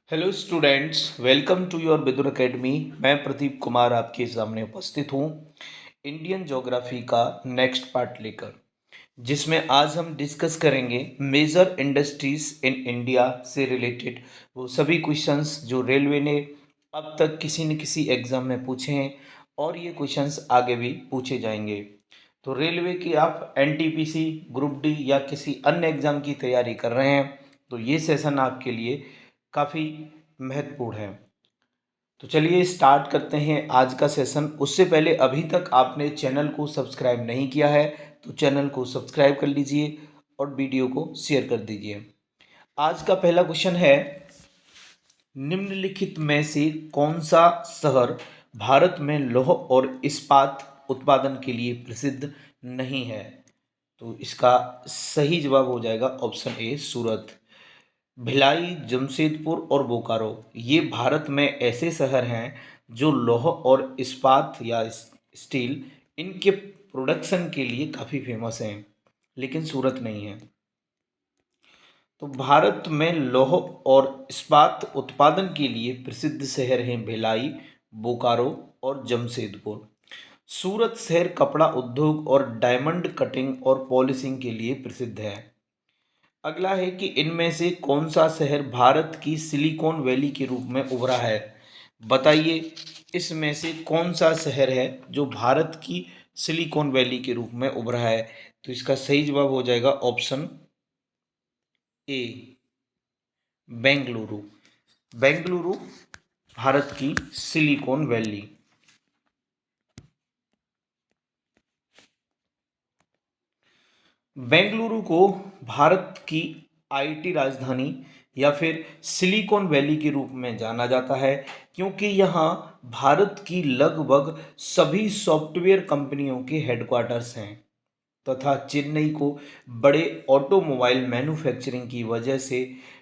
Hello students, welcome to your Vidur academy. मैं प्रदीप कुमार आपके सामने उपस्थित हूँ इंडियन ज्योग्राफी का नेक्स्ट पार्ट लेकर, जिसमें आज हम डिस्कस करेंगे मेजर इंडस्ट्रीज इन इंडिया से रिलेटेड वो सभी क्वेश्चंस जो रेलवे ने अब तक किसी न किसी एग्ज़ाम में पूछे हैं और ये क्वेश्चंस आगे भी पूछे जाएंगे। तो रेलवे की आप एनटीपीसी, ग्रुप डी या किसी अन्य एग्ज़ाम की तैयारी कर रहे हैं तो ये सेशन आपके लिए काफ़ी महत्वपूर्ण है। तो चलिए स्टार्ट करते हैं आज का सेशन। उससे पहले अभी तक आपने चैनल को सब्सक्राइब नहीं किया है तो चैनल को सब्सक्राइब कर लीजिए और वीडियो को शेयर कर दीजिए। आज का पहला क्वेश्चन है, निम्नलिखित में से कौन सा शहर भारत में लौह और इस्पात उत्पादन के लिए प्रसिद्ध नहीं है? तो इसका सही जवाब हो जाएगा ऑप्शन ए, सूरत। भिलाई, जमशेदपुर और बोकारो ये भारत में ऐसे शहर हैं जो लौह और इस्पात या स्टील इनके प्रोडक्शन के लिए काफ़ी फेमस हैं, लेकिन सूरत नहीं है। तो भारत में लौह और इस्पात उत्पादन के लिए प्रसिद्ध शहर हैं भिलाई, बोकारो और जमशेदपुर। सूरत शहर कपड़ा उद्योग और डायमंड कटिंग और पॉलिशिंग के लिए प्रसिद्ध है। अगला है कि इनमें से कौन सा शहर भारत की सिलिकॉन वैली के रूप में उभरा है? बताइए, इसमें से कौन सा शहर है जो भारत की सिलिकॉन वैली के रूप में उभरा है? तो इसका सही जवाब हो जाएगा ऑप्शन ए, बेंगलुरु। बेंगलुरु भारत की सिलिकॉन वैली। बेंगलुरु को भारत की आईटी राजधानी या फिर सिलिकॉन वैली के रूप में जाना जाता है, क्योंकि यहाँ भारत की लगभग सभी सॉफ्टवेयर कंपनियों के हेडक्वार्टर्स हैं तथा चेन्नई को बड़े ऑटोमोबाइल मैन्युफैक्चरिंग की वजह से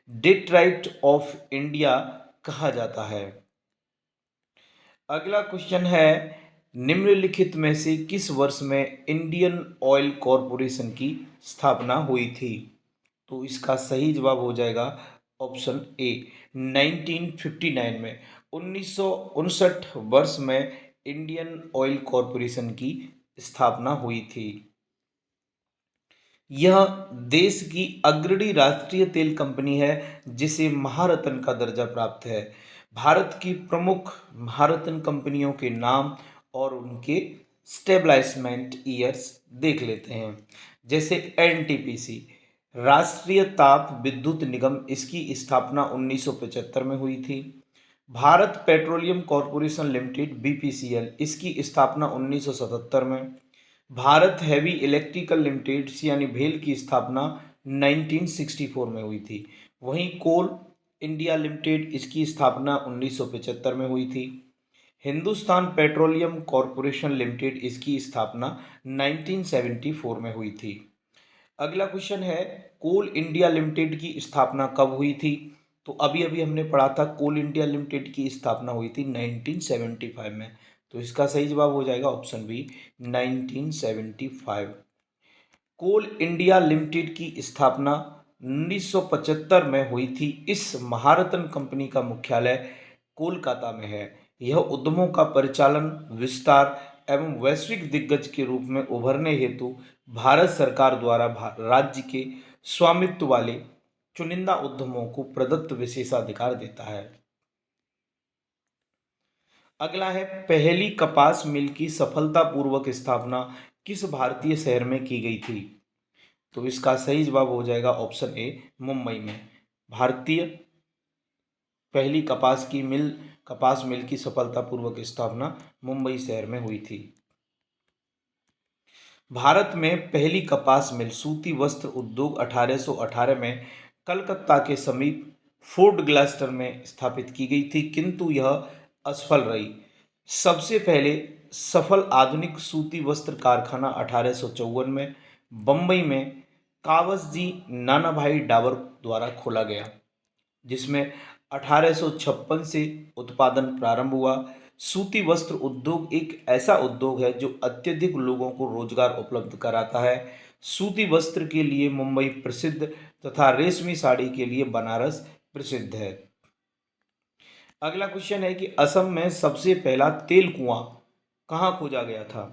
डेट्राइट ऑफ इंडिया कहा जाता है। अगला क्वेश्चन है, निम्नलिखित में से किस वर्ष में इंडियन ऑयल कॉरपोरेशन की स्थापना हुई थी? तो इसका सही जवाब हो जाएगा ऑप्शन ए, 1959 में। 1959 वर्ष में इंडियन ऑयल कॉरपोरेशन की स्थापना हुई थी। यह देश की अग्रणी राष्ट्रीय तेल कंपनी है जिसे महारत्न का दर्जा प्राप्त है। भारत की प्रमुख महारत्न कंपनियों के नाम और उनके स्टेब्लिशमेंट ईयर्स देख लेते हैं। जैसे एनटीपीसी, राष्ट्रीय ताप विद्युत निगम, इसकी स्थापना 1975 में हुई थी। Bharat petroleum corporation limited BPCL, इसकी स्थापना 1977 में। भारत हैवी इलेक्ट्रिकल लिमिटेड यानी भेल की स्थापना 1964 में हुई थी। वहीं कोल इंडिया लिमिटेड, इसकी स्थापना 1975 में हुई थी। हिंदुस्तान पेट्रोलियम कॉरपोरेशन लिमिटेड, इसकी स्थापना 1974 में हुई थी। अगला क्वेश्चन है, कोल इंडिया लिमिटेड की स्थापना कब हुई थी? तो अभी अभी हमने पढ़ा था कोल इंडिया लिमिटेड की स्थापना हुई थी 1975 में। तो इसका सही जवाब हो जाएगा ऑप्शन बी, 1975। कोल इंडिया लिमिटेड की स्थापना 1975 में हुई थी। इस महारत्न कंपनी का मुख्यालय कोलकाता में है। यह उद्यमों का परिचालन, विस्तार एवं वैश्विक दिग्गज के रूप में उभरने हेतु भारत सरकार द्वारा राज्य के स्वामित्व वाले चुनिंदा उद्यमों को प्रदत्त विशेषाधिकार देता है। अगला है, पहली कपास मिल की सफलतापूर्वक स्थापना किस भारतीय शहर में की गई थी? तो इसका सही जवाब हो जाएगा ऑप्शन ए, मुंबई में। भारतीय पहली कपास मिल की सफलतापूर्वक स्थापना मुंबई शहर में हुई थी। भारत में पहली कपास मिल सूती वस्त्र उद्योग 1818 में कलकत्ता के समीप फोर्ट ग्लास्टर में स्थापित की गई थी, किंतु यह असफल रही। सबसे पहले सफल आधुनिक सूती वस्त्र कारखाना 1854 में बम्बई में कावसजी नानाभाई डाबर द्वारा खोला गया, जिसमें 1856 से उत्पादन प्रारंभ हुआ। सूती वस्त्र उद्योग एक ऐसा उद्योग है जो अत्यधिक लोगों को रोजगार उपलब्ध कराता है। सूती वस्त्र के लिए मुंबई प्रसिद्ध तथा रेशमी साड़ी के लिए बनारस प्रसिद्ध है। अगला क्वेश्चन है कि असम में सबसे पहला तेल कुआं कहाँ खोजा गया था?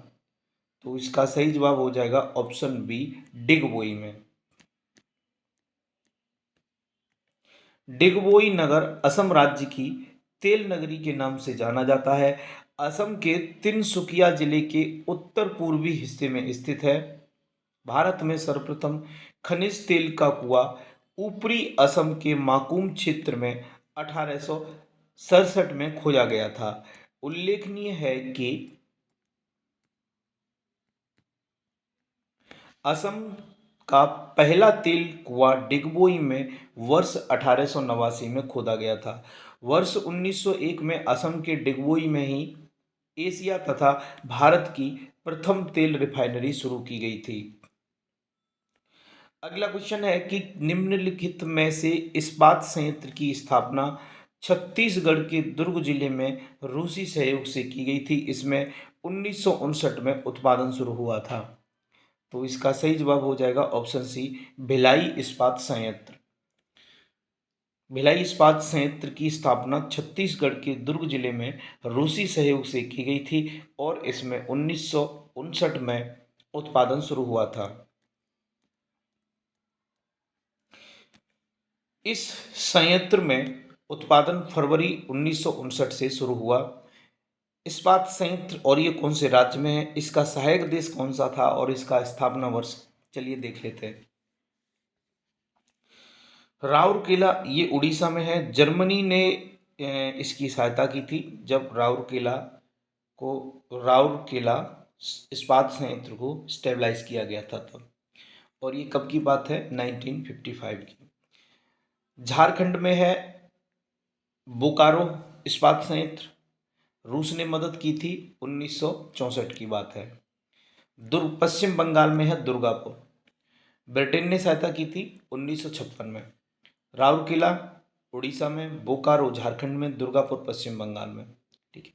तो इसका सही जवाब हो जाएगा ऑप्शन बी, डिगबोई में। डिगबोई नगर असम राज्य की तेल नगरी के नाम से जाना जाता है। असम के तिनसुकिया जिले के उत्तर पूर्वी हिस्से में स्थित है। भारत में सर्वप्रथम खनिज तेल का कुआं ऊपरी असम के माकूम क्षेत्र में 1867 में खोजा गया था। उल्लेखनीय है कि असम का पहला तेल कुआं डिगबोई में वर्ष 1889 में खोदा गया था। वर्ष 1901 में असम के डिगबोई में ही एशिया तथा भारत की प्रथम तेल रिफाइनरी शुरू की गई थी। अगला क्वेश्चन है कि निम्नलिखित में से इस्पात संयंत्र की स्थापना छत्तीसगढ़ के दुर्ग जिले में रूसी सहयोग से की गई थी। इसमें 1959 में उत्पादन शुरू हुआ था। तो इसका सही जवाब हो जाएगा ऑप्शन सी, भिलाई इस्पात संयंत्र। भिलाई इस्पात संयंत्र की स्थापना छत्तीसगढ़ के दुर्ग जिले में रूसी सहयोग से की गई थी और इसमें 1959 में उत्पादन शुरू हुआ था। इस संयंत्र में उत्पादन फरवरी 1959 से शुरू हुआ। इस्पात संयंत्र और ये कौन से राज्य में है, इसका सहायक देश कौन सा था और इसका स्थापना वर्ष चलिए देख लेते हैं। राउरकेला ये उड़ीसा में है। जर्मनी ने इसकी सहायता की थी जब राउरकेला इस्पात संयंत्र को स्टेबलाइज किया गया था तब। और ये कब की बात है, 1955 की। झारखंड में है बोकारो इस्पात संयंत्र। रूस ने मदद की थी, 1964 की बात है। पश्चिम बंगाल में है दुर्गापुर। ब्रिटेन ने सहायता की थी 1956 में। राउरकेला उड़ीसा में, बोकारो झारखंड में, दुर्गापुर पश्चिम बंगाल में। ठीक है,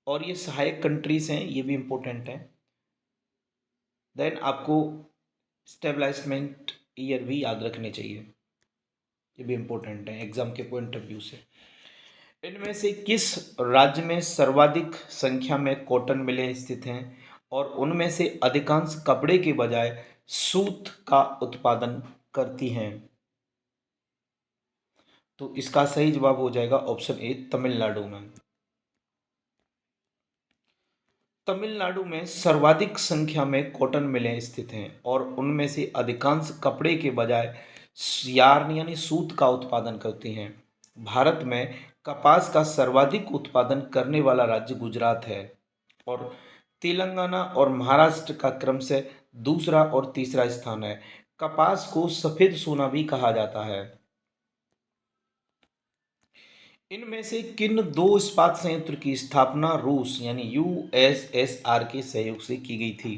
और ये सहायक कंट्रीज हैं, ये भी इंपॉर्टेंट है। देन आपको स्टेबलाइजमेंट ईयर भी याद रखने चाहिए, ये भी इंपॉर्टेंट है एग्जाम के पॉइंट ऑफ व्यू से। इनमें से किस राज्य में सर्वाधिक संख्या में कॉटन मिलें स्थित हैं और उनमें से अधिकांश कपड़े के बजाय सूत का उत्पादन करती हैं? तो इसका सही जवाब हो जाएगा ऑप्शन ए, तमिलनाडु में। तमिलनाडु में सर्वाधिक संख्या में कॉटन मिलें स्थित हैं और उनमें से अधिकांश कपड़े के बजाय यार्न यानी सूत का उत्पादन करती हैं। भारत में कपास का सर्वाधिक उत्पादन करने वाला राज्य गुजरात है और तेलंगाना और महाराष्ट्र का क्रम से दूसरा और तीसरा स्थान है। कपास को सफेद सोना भी कहा जाता है। इनमें से किन दो इस्पात संयंत्र की स्थापना रूस यानी यूएसएसआर के सहयोग से की गई थी?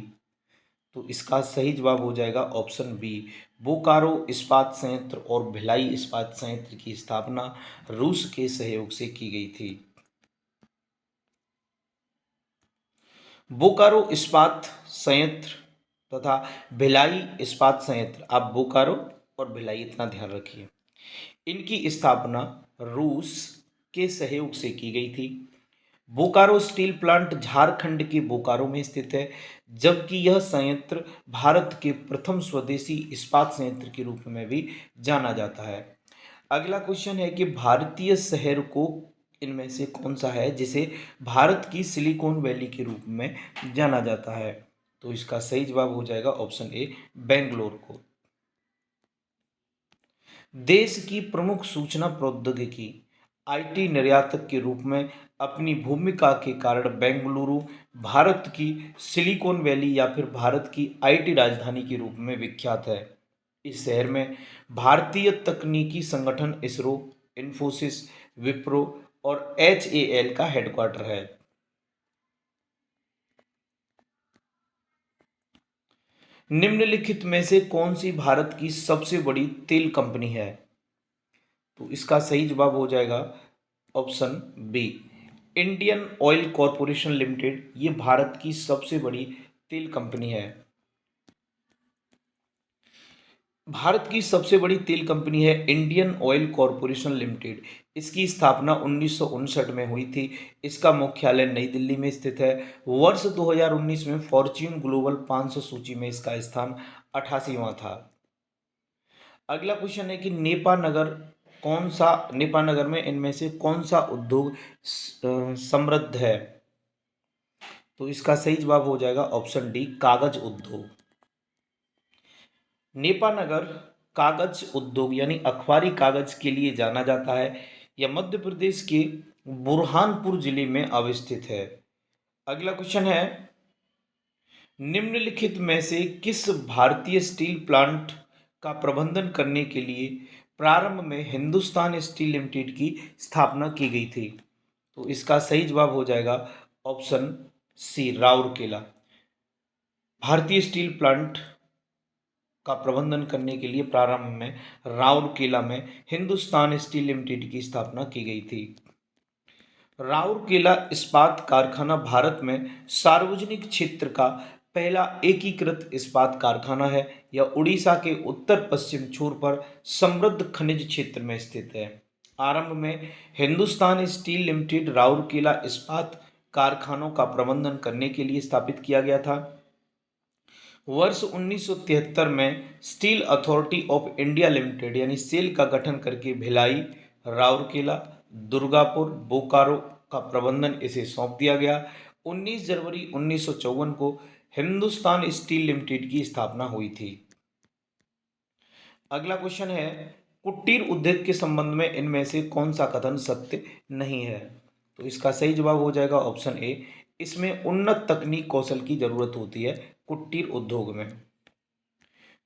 तो इसका सही जवाब हो जाएगा ऑप्शन बी, बोकारो इस्पात संयंत्र और भिलाई इस्पात संयंत्र की स्थापना रूस के सहयोग से की गई थी। बोकारो इस्पात संयंत्र तथा भिलाई इस्पात संयंत्र, आप बोकारो और भिलाई इतना ध्यान रखिए, इनकी स्थापना रूस के सहयोग से की गई थी। बोकारो स्टील प्लांट झारखंड के बोकारो में स्थित है, जबकि यह संयंत्र भारत के प्रथम स्वदेशी इस्पात संयंत्र के रूप में भी जाना जाता है। अगला क्वेश्चन है कि भारतीय शहर को इनमें से कौन सा है जिसे भारत की सिलिकॉन वैली के रूप में जाना जाता है? तो इसका सही जवाब हो जाएगा ऑप्शन ए, बेंगलोर को। देश की प्रमुख सूचना प्रौद्योगिकी आईटी निर्यातक के रूप में अपनी भूमिका के कारण बेंगलुरु भारत की सिलिकॉन वैली या फिर भारत की आईटी राजधानी के रूप में विख्यात है। इस शहर में भारतीय तकनीकी संगठन इसरो, इन्फोसिस, विप्रो और एचएएल का हेडक्वार्टर है। निम्नलिखित में से कौन सी भारत की सबसे बड़ी तेल कंपनी है? तो इसका सही जवाब हो जाएगा option B, Indian Oil Corporation Limited. ये भारत की सबसे बड़ी तेल कंपनी है। भारत की सबसे बड़ी तेल कंपनी है इंडियन ऑयल कॉरपोरेशन लिमिटेड। इसकी स्थापना 1959 में हुई थी। इसका मुख्यालय नई दिल्ली में स्थित है। वर्ष 2019 में फॉर्च्यून ग्लोबल 500 सूची में इसका स्थान 88वां था। अगला क्वेश्चन है कि नेपा नगर में इनमें से कौन सा उद्योग समृद्ध है? तो इसका सही जवाब हो जाएगा ऑप्शन डी, कागज उद्योग। नेपा नगर कागज उद्योग यानी अखबारी कागज के लिए जाना जाता है। यह मध्य प्रदेश के बुरहानपुर जिले में अवस्थित है। अगला क्वेश्चन है, निम्नलिखित में से किस भारतीय स्टील प्लांट का प्रबंधन करने के लिए प्रारंभ में हिंदुस्तान स्टील लिमिटेड की स्थापना की गई थी? तो इसका सही जवाब हो जाएगा ऑप्शन सी, राउरकेला। भारतीय स्टील प्लांट का प्रबंधन करने के लिए प्रारंभ में राउरकेला में हिंदुस्तान स्टील लिमिटेड की स्थापना की गई थी। राउरकेला इस्पात कारखाना भारत में सार्वजनिक क्षेत्र का पहला एकीकृत इस्पात कारखाना है। यह उड़ीसा के उत्तर पश्चिम छोर पर समृद्ध खनिज क्षेत्र में स्थित है। आरंभ में हिंदुस्तान स्टील लिमिटेड राउरकेला इस्पात कारखानों का प्रबंधन करने के लिए स्थापित किया गया था। वर्ष 1973 में steel authority of India limited यानी सेल का गठन करके भिलाई, राउरकेला, दुर्गापुर, बोकारो का प्रबंधन इसे सौंप दिया गया। 19 जनवरी 1954 को हिंदुस्तान स्टील लिमिटेड की स्थापना हुई थी। अगला क्वेश्चन है, कुटीर उद्योग के संबंध में इनमें से कौन सा कथन सत्य नहीं है? तो इसका सही जवाब हो जाएगा ऑप्शन ए, इसमें उन्नत तकनीक कौशल की जरूरत होती है कुटीर उद्योग में।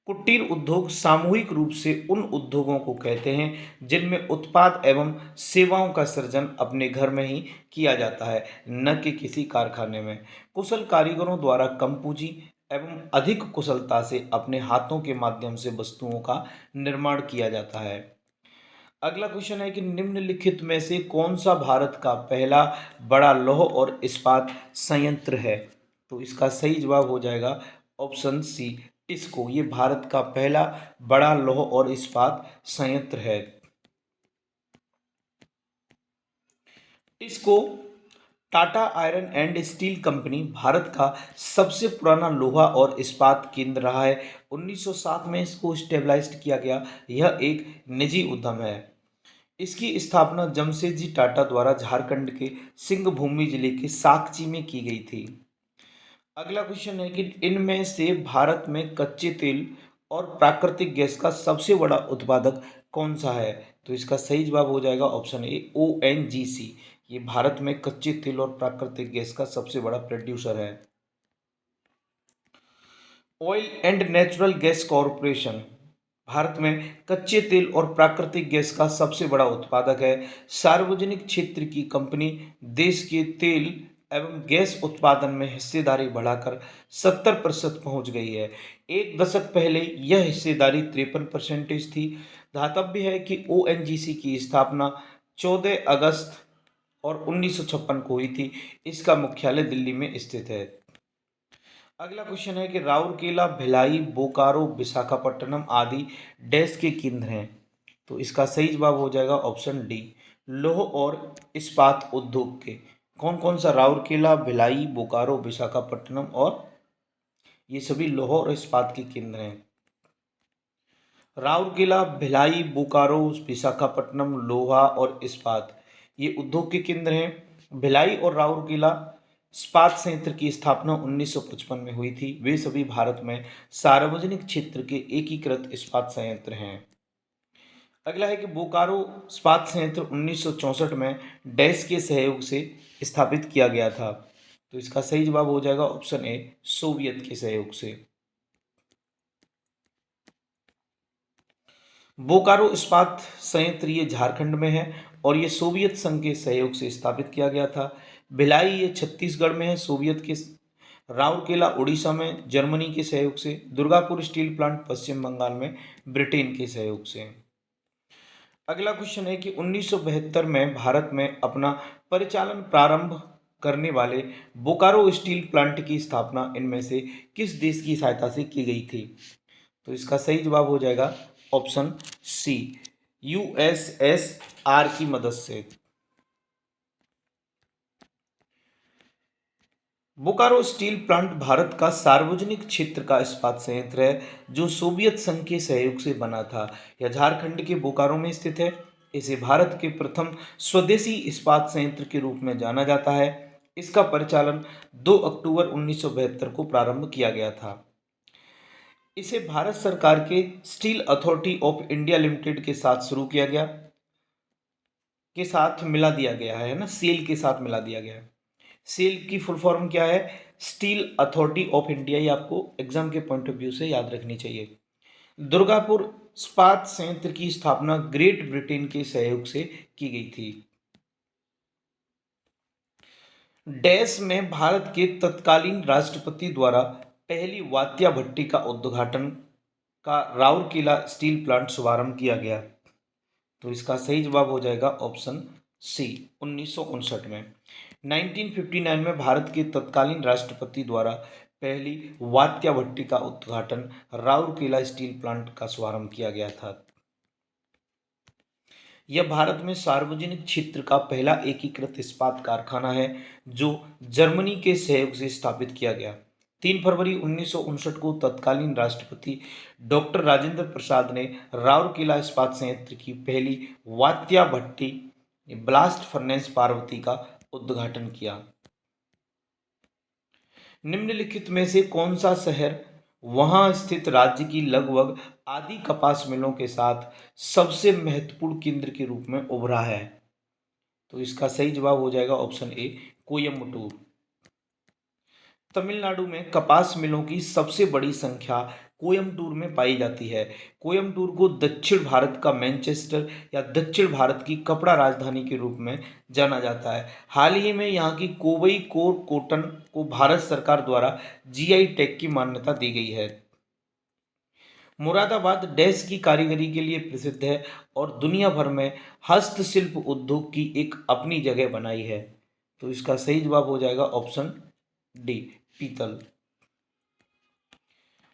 कुटीर उद्योग सामूहिक रूप से उन उद्योगों को कहते हैं जिनमें उत्पाद एवं सेवाओं का सृजन अपने घर में ही किया जाता है, न कि किसी कारखाने में। कुशल कारीगरों द्वारा कम पूंजी एवं अधिक कुशलता से अपने हाथों के माध्यम से वस्तुओं का निर्माण किया जाता है। अगला क्वेश्चन है कि निम्नलिखित में से कौन सा भारत का पहला बड़ा लौह और इस्पात संयंत्र है? तो इसका सही जवाब हो जाएगा ऑप्शन सी, टिस्को। ये भारत का पहला बड़ा लौह और इस्पात संयंत्र है। TISCO Tata iron and steel company Bharat का सबसे पुराना लोहा और इस्पात केंद्र रहा है। 1907 में इसको स्टेबलाइज्ड किया गया। यह एक निजी उद्यम है। इसकी स्थापना जमशेदजी टाटा द्वारा झारखंड के सिंहभूमि जिले के साकची में की गई थी। अगला क्वेश्चन है कि इनमें से भारत में कच्चे तेल और प्राकृतिक गैस का सबसे बड़ा उत्पादक कौन सा है? तो इसका सही जवाब हो जाएगा ऑप्शन ए, ओएनजीसी। ये भारत में कच्चे तेल और प्राकृतिक गैस का सबसे बड़ा प्रोड्यूसर है। Oil and natural gas corporation Bharat में कच्चे तेल और प्राकृतिक गैस का सबसे बड़ा उत्पादक है। सार्वजनिक क्षेत्र की कंपनी देश के तेल एवं गैस उत्पादन में हिस्सेदारी बढ़ाकर 70% पहुंच गई है। एक दशक पहले यह हिस्सेदारी 53% थी। धातव्य है कि ओएनजीसी की स्थापना 14 अगस्त और 1956 को हुई थी। इसका मुख्यालय दिल्ली में स्थित है। अगला क्वेश्चन है कि राउरकेला, भिलाई, बोकारो, विशाखापट्टनम आदि डैश के केंद्र हैं। तो इसका सही जवाब हो जाएगा ऑप्शन डी, लौह और इस्पात उद्योग के। कौन कौन सा? राउरकेला, भिलाई, बोकारो, विशाखापट्टनम और ये सभी लौह और इस्पात के केंद्र हैं। राउरकेला, भिलाई, बोकारो, विशाखापट्टनम लोहा और इस्पात ये उद्योग के केंद्र हैं। भिलाई और राउरकेला इस्पात संयंत्र की स्थापना 1955 में हुई थी। वे सभी भारत में सार्वजनिक क्षेत्र के एकीकृत इस्पात संयंत्र हैं। अगला है कि बोकारो इस्पात संयंत्र 1964 में डैश के सहयोग से स्थापित किया गया था। तो इसका सही जवाब हो जाएगा ऑप्शन ए, सोवियत के सहयोग से। बोकारो इस्पात संयंत्र ये झारखंड में है और ये सोवियत संघ के सहयोग से स्थापित किया गया था। भिलाई ये छत्तीसगढ़ में है सोवियत के। राउरकेला उड़ीसा में जर्मनी के सहयोग से। दुर्गापुर स्टील प्लांट पश्चिम बंगाल में ब्रिटेन के सहयोग से। अगला क्वेश्चन है कि 1972 में भारत में अपना परिचालन प्रारंभ करने वाले बोकारो स्टील प्लांट की स्थापना इनमें से किस देश की सहायता से की गई थी? तो इसका सही जवाब हो जाएगा ऑप्शन सी, यूएसएसआर की मदद से। बोकारो स्टील प्लांट भारत का सार्वजनिक क्षेत्र का इस्पात संयंत्र है जो सोवियत संघ के सहयोग से बना था। यह झारखंड के बोकारो में स्थित है। इसे भारत के प्रथम स्वदेशी इस्पात संयंत्र के रूप में जाना जाता है। इसका परिचालन 2 अक्टूबर 1972 को प्रारंभ किया गया था। इसे भारत सरकार के steel authority of India limited के साथ शुरू किया गया, के साथ मिला दिया गया है ना, सेल के साथ मिला दिया गया है। सेल की फुल फॉर्म क्या है? Steel authority of India. ये आपको एग्जाम के पॉइंट ऑफ व्यू से याद रखनी चाहिए। दुर्गापुर इस्पात संयंत्र की स्थापना ग्रेट ब्रिटेन के सहयोग से की गई थी। डैश में भारत के तत्कालीन राष्ट्रपति द्वारा पहली वात्या भट्टी का उद्घाटन का राउरकेला स्टील प्लांट शुभारंभ किया गया। तो इसका सही जवाब हो जाएगा ऑप्शन सी, 1959 में। 1959 में भारत के तत्कालीन राष्ट्रपति द्वारा पहली वात्या भट्टी का उद्घाटन राउरकेला स्टील प्लांट का शुभारंभ किया गया था। यह भारत में सार्वजनिक क्षेत्र का पहला एकीकृत इस्पात कारखाना है जो जर्मनी के सहयोग से स्थापित किया गया। 3 फरवरी 1959 को तत्कालीन राष्ट्रपति डॉक्टर राजेंद्र प्रसाद ने राउरकेला इस्पात संयंत्र की पहली वात्या भट्टी ब्लास्ट फर्नेस पार्वती का उद्घाटन किया। निम्नलिखित में से कौन सा शहर वहां स्थित राज्य की लगभग आधी कपास मिलों के साथ सबसे महत्वपूर्ण केंद्र के रूप में उभरा है? तो इसका सही जवाब हो जाएगा ऑप्शन ए, कोयम्बटूर। तमिलनाडु में कपास मिलों की सबसे बड़ी संख्या कोयम्बटूर में पाई जाती है। कोयम्बटूर को दक्षिण भारत का मैनचेस्टर या दक्षिण भारत की कपड़ा राजधानी के रूप में जाना जाता है। हाल ही में यहाँ की कोवई कोर कॉटन को भारत सरकार द्वारा जीआई टैग की मान्यता दी गई है। मुरादाबाद डैश की कारीगरी के लिए प्रसिद्ध है और दुनिया भर में हस्तशिल्प उद्योग की एक अपनी जगह बनाई है। तो इसका सही जवाब हो जाएगा ऑप्शन डी, पीतल।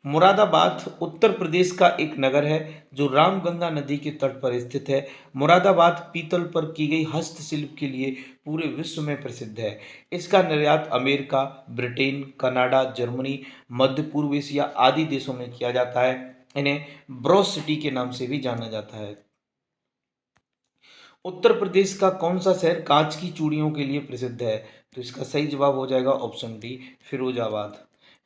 मुरादाबाद उत्तर प्रदेश का एक नगर है जो रामगंगा नदी के तट पर स्थित है। मुरादाबाद पीतल पर की गई हस्तशिल्प के लिए पूरे विश्व में प्रसिद्ध है। इसका निर्यात अमेरिका, ब्रिटेन, कनाडा, जर्मनी, मध्य पूर्व एशिया आदि देशों में किया जाता है। इन्हें ब्रॉस सिटी के नाम से भी जाना जाता है। उत्तर प्रदेश का कौन सा शहर कांच की चूड़ियों के लिए प्रसिद्ध है? तो इसका सही जवाब हो जाएगा ऑप्शन डी, फिरोजाबाद।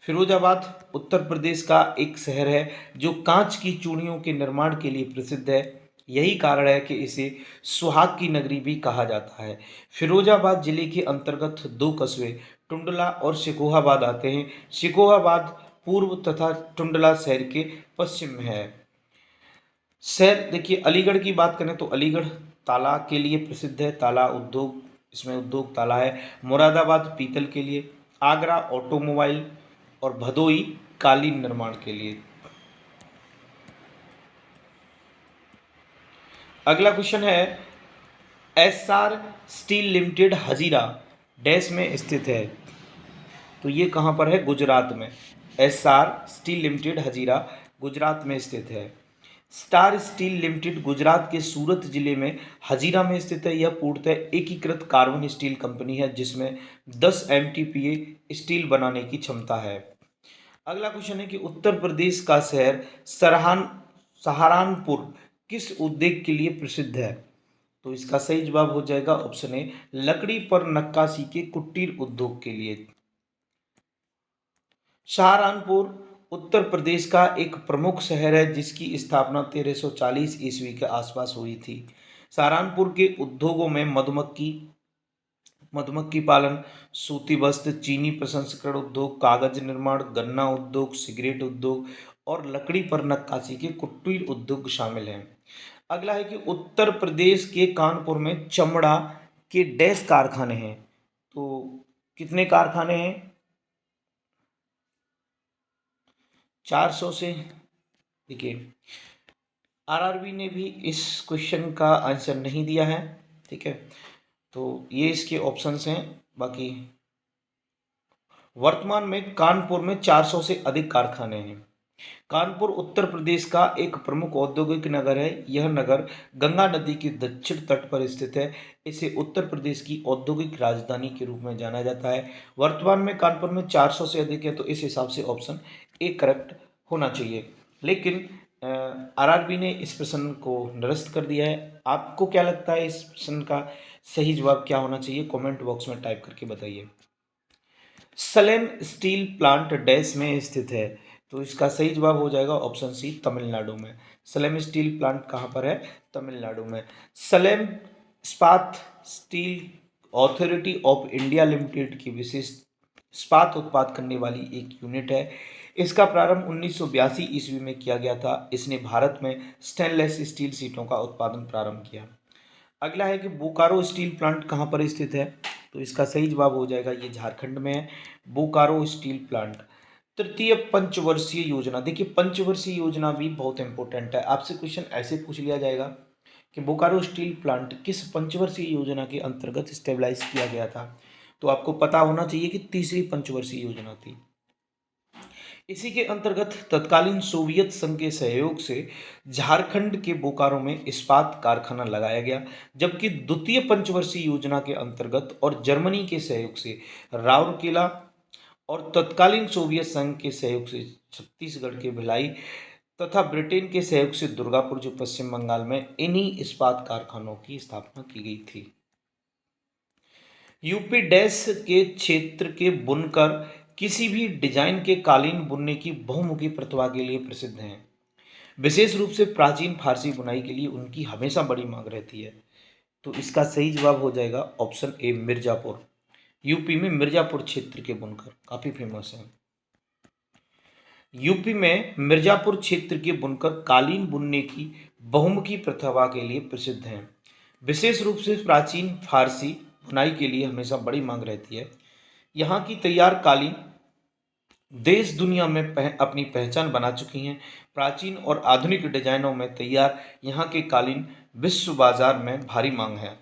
फिरोजाबाद उत्तर प्रदेश का एक शहर है जो कांच की चूड़ियों के निर्माण के लिए प्रसिद्ध है। यही कारण है कि इसे सुहाग की नगरी भी कहा जाता है। फिरोजाबाद जिले के अंतर्गत 2 कस्बे टुंडला और शिकोहाबाद आते हैं। शिकोहाबाद पूर्व तथा टुंडला शहर के पश्चिम में है। शहर देखिए, अलीगढ़ की बात करें तो अलीगढ़ ताला के लिए प्रसिद्ध है, ताला उद्योग, इसमें उद्योग ताला है। मुरादाबाद पीतल के लिए, आगरा ऑटोमोबाइल और भदोई कालीन निर्माण के लिए। अगला क्वेश्चन है, SR steel limited Hazira dash में स्थित है। तो ये कहाँ पर है? गुजरात में। SR steel limited Hazira Gujarat में स्थित है। स्टार स्टील लिमिटेड गुजरात के सूरत जिले में हजीरा में स्थित है। यह पूर्णतः एकीकृत कार्बन स्टील कंपनी है जिसमें 10 MTPA स्टील बनाने की क्षमता है। अगला क्वेश्चन है कि उत्तर प्रदेश का शहर सहारनपुर किस उद्योग के लिए प्रसिद्ध है? तो इसका सही जवाब हो जाएगा ऑप्शन ए, लकड़ी पर नक्काशी के कुटीर उद्योग के लिए। सहारनपुर उत्तर प्रदेश का एक प्रमुख शहर है जिसकी स्थापना 1340 ईस्वी के आसपास हुई थी। सहारनपुर के उद्योगों में मधुमक्खी पालन, सूती वस्त्र, चीनी प्रसंस्करण उद्योग, कागज निर्माण, गन्ना उद्योग, सिगरेट उद्योग और लकड़ी पर नक्काशी के कुटीर उद्योग शामिल हैं। अगला है कि उत्तर प्रदेश के कानपुर में चमड़ा के डैश कारखाने हैं। तो कितने कारखाने हैं? 400 से। देखिए, आरआरबी ने भी इस क्वेश्चन का आंसर नहीं दिया है, ठीक है, तो ये इसके ऑप्शंस हैं। बाकी वर्तमान में कानपुर में 400 से अधिक कारखाने हैं। कानपुर उत्तर प्रदेश का एक प्रमुख औद्योगिक नगर है। यह नगर गंगा नदी के दक्षिण तट पर स्थित है। इसे उत्तर प्रदेश की औद्योगिक राजधानी के रूप में जाना जाता है। वर्तमान में कानपुर में 400 से अधिक है, तो इस हिसाब से ऑप्शन ए करेक्ट होना चाहिए। लेकिन आरआरबी ने इस प्रश्न को निरस्त कर दिया है। आपको क्या लगता है इस प्रश्न का सही जवाब क्या होना चाहिए? कमेंट बॉक्स में टाइप करके बताइए। सलेम स्टील प्लांट डैश में स्थित है, तो इसका सही जवाब हो जाएगा ऑप्शन सी, तमिलनाडु में। सलेम स्टील प्लांट कहाँ पर है? तमिलनाडु में। सलेम इस्पात steel authority of India limited की विशिष्ट इस्पात उत्पाद करने वाली एक यूनिट है। इसका प्रारंभ 1982 ईस्वी में किया गया था। इसने भारत में स्टेनलेस स्टील सीटों का उत्पादन प्रारंभ किया। अगला है कि बोकारो स्टील प्लांट कहाँ पर स्थित है? तो इसका सही जवाब हो जाएगा, ये झारखंड में है, बोकारो स्टील प्लांट। तृतीय पंचवर्षीय योजना, देखिए पंचवर्षीय योजना भी बहुत इंपॉर्टेंट है। आपसे क्वेश्चन ऐसे पूछ लिया जाएगा कि बोकारो स्टील प्लांट किस पंचवर्षीय योजना के अंतर्गत स्टेबलाइज किया गया था, तो आपको पता होना चाहिए कि तीसरी पंचवर्षीय योजना थी। इसी के अंतर्गत तत्कालीन सोवियत संघ के सहयोग से झारखंड के बोकारो में इस्पात कारखाना लगाया गया, जबकि द्वितीय पंचवर्षीय योजना के अंतर्गत और जर्मनी के सहयोग से राउरकेला और तत्कालीन सोवियत संघ के सहयोग से छत्तीसगढ़ के भिलाई तथा ब्रिटेन के सहयोग से दुर्गापुर, जो पश्चिम बंगाल में, इन्हीं इस्पात कारखानों की स्थापना की गई थी। यूपी डैश के क्षेत्र के बुनकर किसी भी डिजाइन के कालीन बुनने की बहुमुखी प्रतिभा के लिए प्रसिद्ध हैं। विशेष रूप से प्राचीन फारसी बुनाई के लिए उनकी हमेशा बड़ी मांग रहती है। तो इसका सही जवाब हो जाएगा ऑप्शन ए, मिर्जापुर। यूपी में मिर्जापुर क्षेत्र के बुनकर काफी फेमस हैं। यूपी में मिर्जापुर क्षेत्र के बुनकर कालीन बुनने की बहुमुखी प्रतिभा के लिए प्रसिद्ध हैं। विशेष रूप से प्राचीन फारसी बुनाई के लिए हमेशा बड़ी मांग रहती है। यहाँ की तैयार कालीन देश दुनिया में अपनी पहचान बना चुकी हैं। प्राचीन और आधुनिक डिजाइनों में तैयार यहाँ के कालीन विश्व बाजार में भारी मांग है।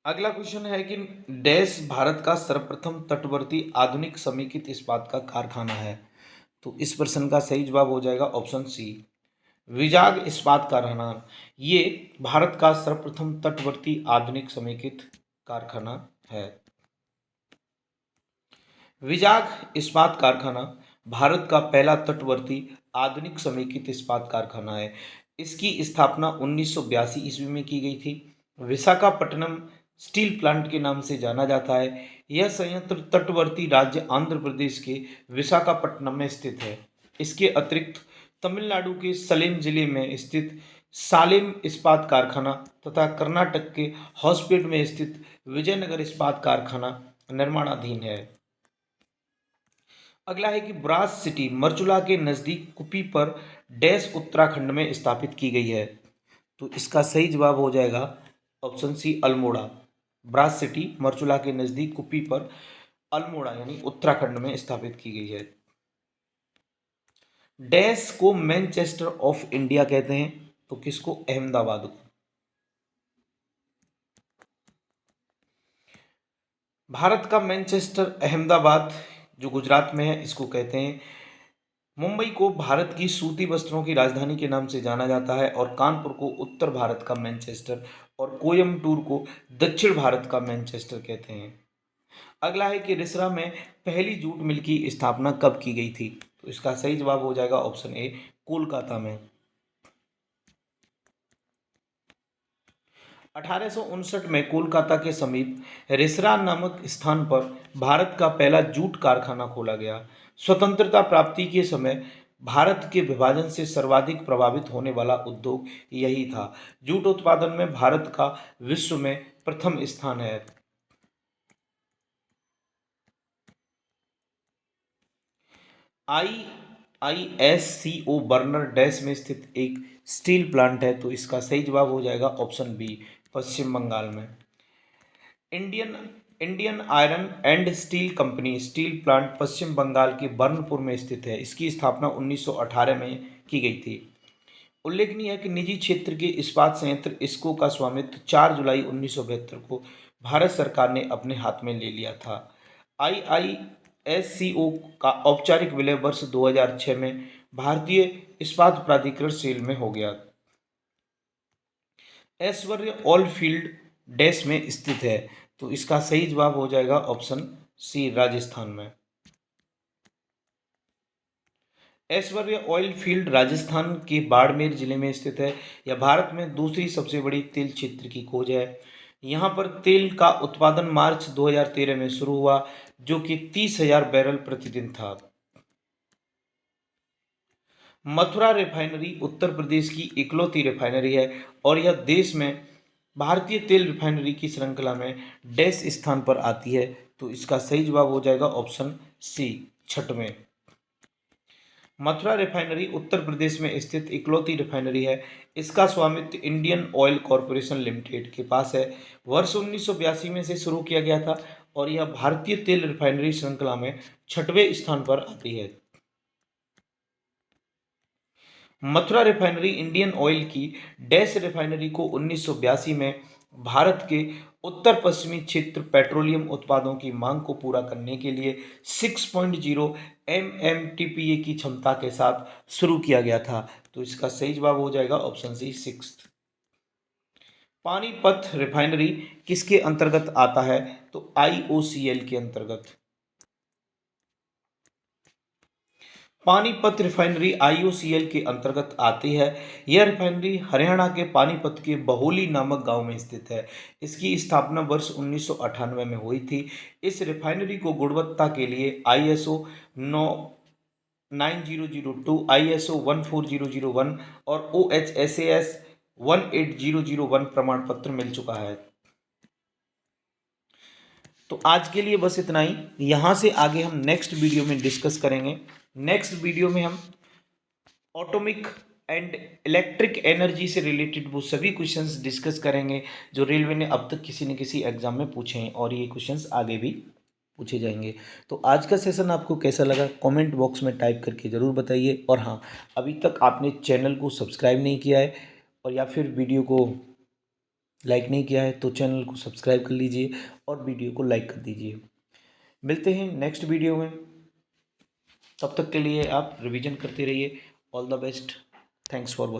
अगला क्वेश्चन है कि डैश भारत का सर्वप्रथम तटवर्ती आधुनिक समेकित इस्पात का कारखाना है, तो इस प्रश्न का सही जवाब हो जाएगा ऑप्शन सी, विजाग इस्पात कारखाना। ये भारत का सर्वप्रथम तटवर्ती आधुनिक समेकित कारखाना है। विजाग इस्पात कारखाना भारत का पहला तटवर्ती आधुनिक समेकित इस्पात कारखाना है। इसकी स्थापना 1982 ईस्वी में की गई थी। विशाखापट्टनम स्टील प्लांट के नाम से जाना जाता है। यह संयंत्र तटवर्ती राज्य आंध्र प्रदेश के विशाखापट्टनम में स्थित है। इसके अतिरिक्त तमिलनाडु के सलेम जिले में स्थित सालेम इस्पात कारखाना तथा कर्नाटक के हॉस्पेट में स्थित विजयनगर इस्पात कारखाना निर्माणाधीन है। अगला है कि ब्रास सिटी मरचुला के नज़दीक कुपी पर डैश उत्तराखंड में स्थापित की गई है, तो इसका सही जवाब हो जाएगा option C, Almora. Brass city Marchula के नज़दीक कुपी पर अल्मोड़ा यानी उत्तराखंड में स्थापित की गई है। डैश को मैनचेस्टर ऑफ इंडिया कहते हैं, तो किसको? अहमदाबाद को। भारत का मैनचेस्टर अहमदाबाद जो गुजरात में है, इसको कहते हैं। मुंबई को भारत की सूती वस्त्रों की राजधानी के नाम से जाना जाता है और कानपुर को उत्तर भारत का मैनचेस्टर और कोयम्बटूर को दक्षिण भारत का मैनचेस्टर कहते हैं। अगला है कि रिसरा में पहली जूट मिल की स्थापना कब की गई थी, तो इसका सही जवाब हो जाएगा ऑप्शन ए, कोलकाता में। 1859 में कोलकाता के समीप रिसरा नामक स्थान पर भारत का पहला जूट कारखाना खोला गया। स्वतंत्रता प्राप्ति के समय भारत के विभाजन से सर्वाधिक प्रभावित होने वाला उद्योग यही था। जूट उत्पादन में भारत का विश्व में प्रथम स्थान है। IISCO बर्नर डैश में स्थित एक स्टील प्लांट है, तो इसका सही जवाब हो जाएगा ऑप्शन बी, पश्चिम बंगाल में। Indian Indian iron and steel company steel plant Paschim Bengal के बर्नपुर में स्थित है। इसकी स्थापना 1918 में की गई थी। उल्लेखनीय है कि निजी क्षेत्र के इस्पात संयंत्र इस्को का स्वामित्व 4 जुलाई 1972 को भारत सरकार ने अपने हाथ में ले लिया था। एससीओ का औपचारिक विलय वर्ष 2006 में भारतीय इस्पात प्राधिकरण सेल में हो गया। ऐश्वर्य ऑयल फील्ड डैश में स्थित है, तो इसका सही जवाब हो जाएगा ऑप्शन सी, राजस्थान में। ऐश्वर्य ऑयल फील्ड राजस्थान के बाड़मेर जिले में स्थित है। यह भारत में दूसरी सबसे बड़ी तेल क्षेत्र की खोज है। यहाँ पर तेल का उत्पादन मार्च 2013 में शुरू हुआ, जो कि 30,000 बैरल प्रतिदिन था। मथुरा रिफाइनरी उत्तर प्रदेश की इकलौती रिफाइनरी है और यह देश में भारतीय तेल रिफाइनरी की श्रृंखला में डैश स्थान पर आती है, तो इसका सही जवाब हो जाएगा ऑप्शन सी, छठवें। मथुरा रिफाइनरी उत्तर प्रदेश में स्थित इकलौती रिफाइनरी है। इसका स्वामित्व इंडियन ऑयल कॉरपोरेशन लिमिटेड के पास है। वर्ष 1982 में से शुरू किया गया था और यह भारतीय तेल रिफाइनरी श्रृंखला में छठवें स्थान पर आती है। मथुरा रिफाइनरी इंडियन ऑयल की डैश रिफाइनरी को 1982 में भारत के उत्तर पश्चिमी क्षेत्र पेट्रोलियम उत्पादों की मांग को पूरा करने के लिए 6.0 MMTPA की क्षमता के साथ शुरू किया गया था, तो इसका सही जवाब हो जाएगा option C, six. Panipat refinery किसके अंतर्गत आता है? तो IOCL के अंतर्गत। पानीपत रिफाइनरी IOCL के अंतर्गत आती है। यह रिफाइनरी हरियाणा के पानीपत के बहोली नामक गांव में स्थित है। इसकी स्थापना वर्ष 1998 में हुई थी। इस रिफाइनरी को गुणवत्ता के लिए ISO 9002, ISO 14001 और OHSAS 18001 प्रमाण पत्र मिल चुका है। तो आज के लिए बस इतना ही। यहाँ से आगे हम नेक्स्ट वीडियो में डिस्कस करेंगे। नेक्स्ट वीडियो में हम ऑटोमिक एंड इलेक्ट्रिक एनर्जी से रिलेटेड वो सभी क्वेश्चंस डिस्कस करेंगे जो रेलवे ने अब तक किसी न किसी एग्जाम में पूछे हैं और ये क्वेश्चंस आगे भी पूछे जाएंगे। तो आज का सेशन आपको कैसा लगा कमेंट बॉक्स में टाइप करके ज़रूर बताइए। और हाँ, अभी तक आपने चैनल को सब्सक्राइब नहीं किया है और या फिर वीडियो को लाइक नहीं किया है तो चैनल को सब्सक्राइब कर लीजिए और वीडियो को लाइक कर दीजिए। मिलते हैं नेक्स्ट वीडियो में, तब तक के लिए आप रिवीजन करते रहिए। All the best, thanks for watching.